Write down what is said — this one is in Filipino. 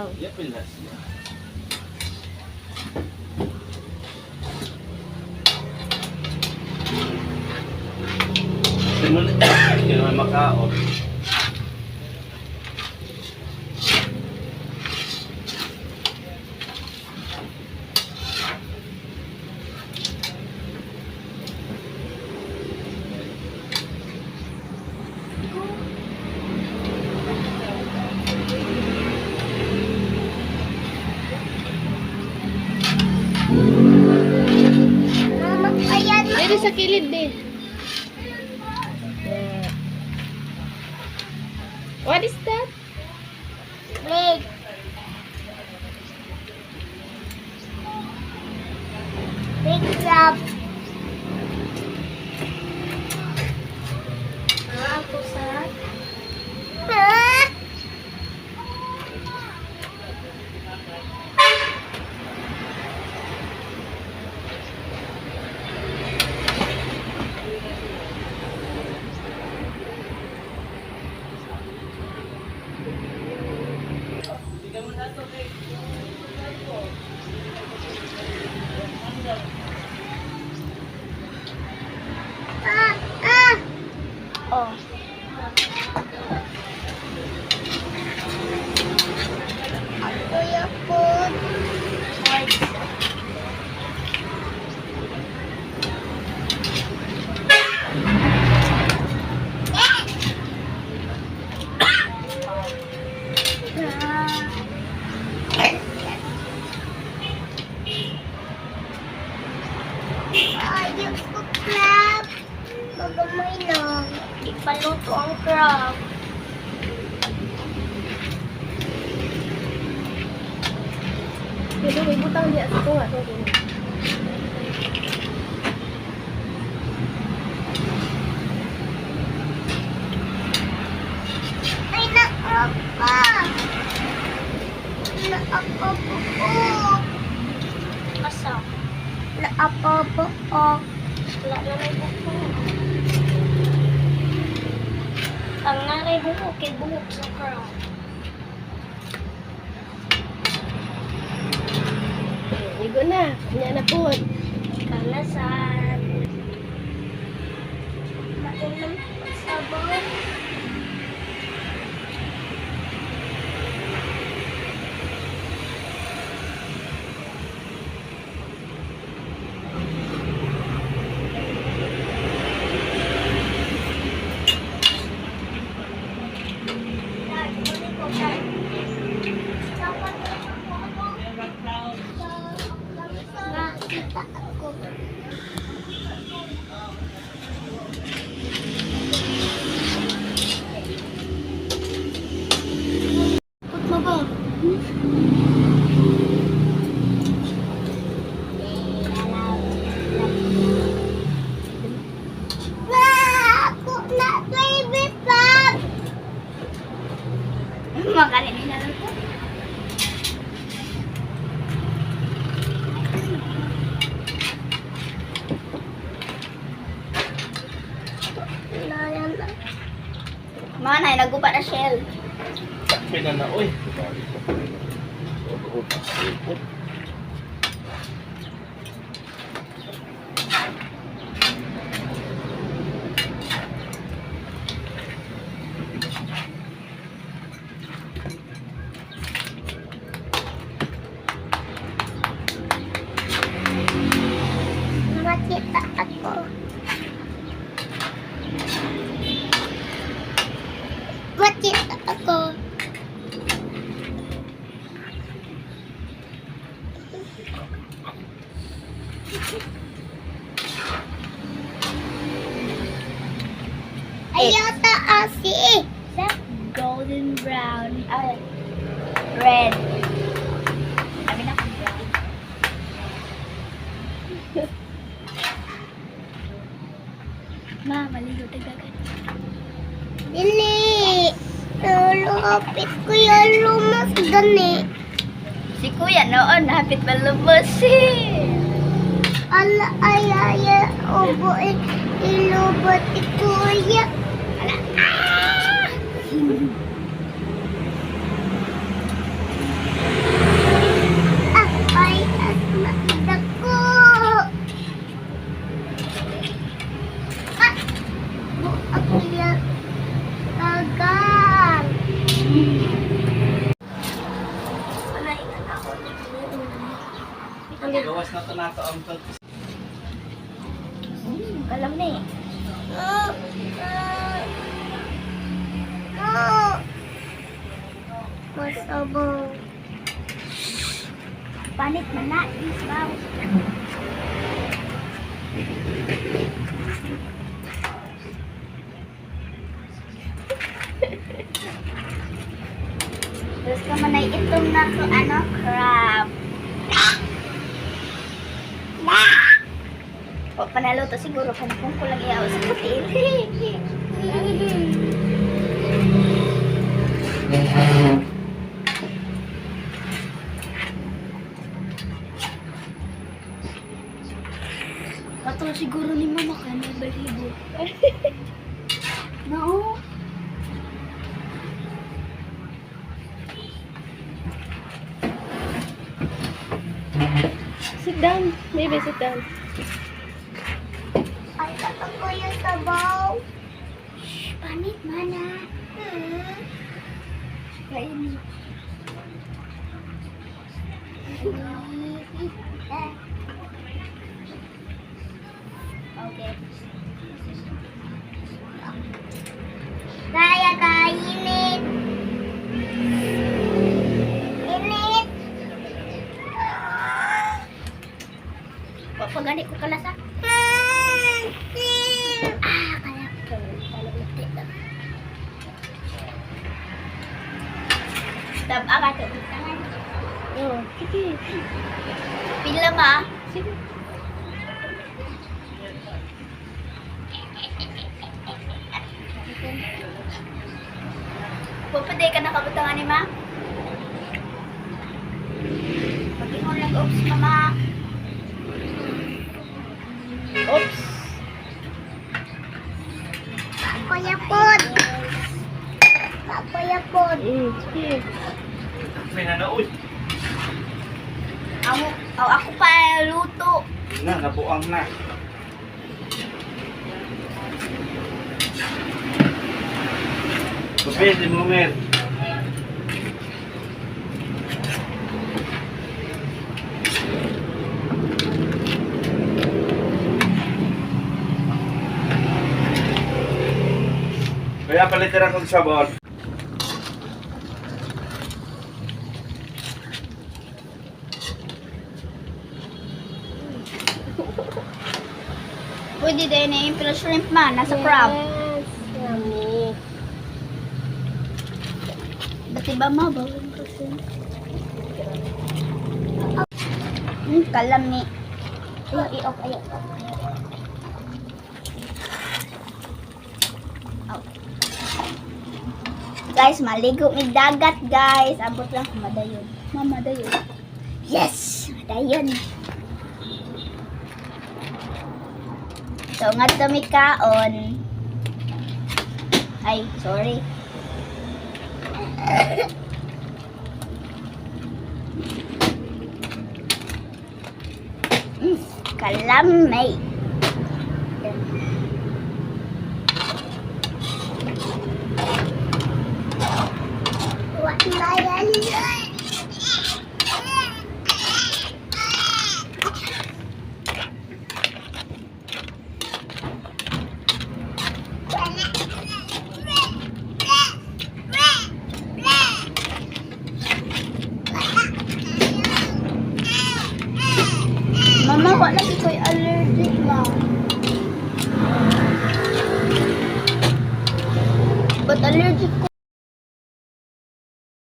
Oh. Ya pilas niya. Hindi naman makaon. Mama, ayan. Dito sa kilid din. What is that? Wait. Big crab. Ako sa... Ah! Ah! Ah! Oh. Ako yung food. Ayos ko crab. Magamay lang. Ipaluto ang crab. Dito, may butang diya sa tunga. Ay, naapa. Naapa po. Asa? Naapa po. Wala na may buko. Ang naray buko, kay buhok sa crab. Ligo na. Kanya na po. Kalasan. Mainam sabon. Nakita ako. Put mo ba? Ako na baby pop. Makanin na lang po. Manay, nagupa na shell. Pinana, uy. Makita ako. Makita ako. Ayata asi. That golden brown. Red. Sabi na kung brown. Ma, maligo tagagan. Dili. Nalapit ko yung lumas gani. Si kuya noon, hapit malubos Ala ayaya, obo ilubot kuya. Ala ah! Gawas na ito nato ang Kalam ni. Masabaw. Panit man na. Isabaw. Terus ka man ay itong na to, ano, crab. O, panalo to siguro kung kulang iyaw sa kapil. Kato siguro ni mama ka na balibo. No. Sit down. Baby, sit down. Ay, tatak ko yung sabaw. Shh, panit mana. Kain. Okay. Kaya kainit. Init. Pagani ko kalasa. Kaya ko. Kalulutin lang. Tab, aga to. Tangan. Oh, sige. Pila ba? Sige. Pupaday ka nakabutangan ni ma? Pag-ingon nag-oops, mama. Oops. Papayapod. Papayapod. Sige. May na uy. Ako pa luto. Na, nabuang na. Pwede mo, Mer. Kaya palitan akong sabon. Pwede din na yung pila shrimp man, nasa crab. Yes. Yummy. Ba't iba ma? Bawin kasi. Kalam ni. Ayaw, i-off, ayaw. Oh. Guys, maligo may dagat, guys. Abot lang, madayon. Madayon. Yes! Madayon. So, nga tumikaon. Ay, sorry. Kalamay.